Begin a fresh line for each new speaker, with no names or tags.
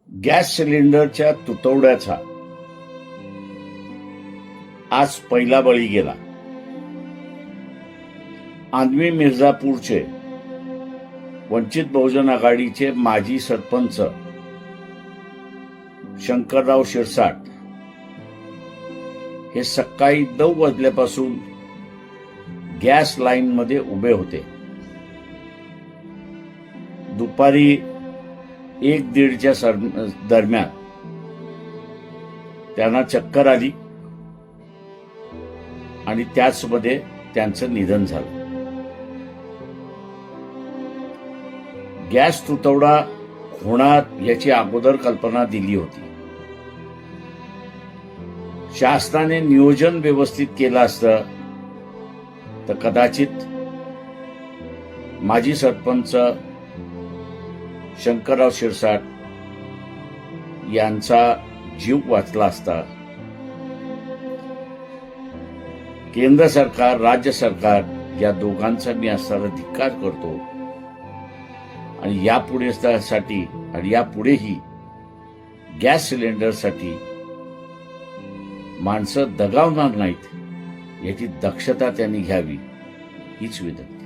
Gas सिलेंडरच्या तुटवड्याचा आज पहिला बळी गेला. आंधवी मिर्झापूरचे वंचित बहुजन आघाडीचे माजी सरपंच शंकरराव शिरसाट हे सकाळी 9 वाजल्यापासून गॅस लाईन मध्ये उभे होते. दुपारी 1-1:30च्या दरम्यान त्यांना चक्कर आली आणि त्याचमध्ये त्यांचं निधन झालं. गॅस तुटवडा होणार याची अगोदर कल्पना दिली होती. शासनाने नियोजन व्यवस्थित केलं असतं तर कदाचित माजी सरपंच शंकरराव शिरसाट यांचा जीव वाचला असता. केंद्र सरकार, राज्य सरकार या दोघांचा मी असताना धिक्कार करतो आणि यापुढेही गॅस सिलेंडरसाठी माणसं दगावणार नाहीत याची दक्षता त्यांनी घ्यावी हीच विनंती.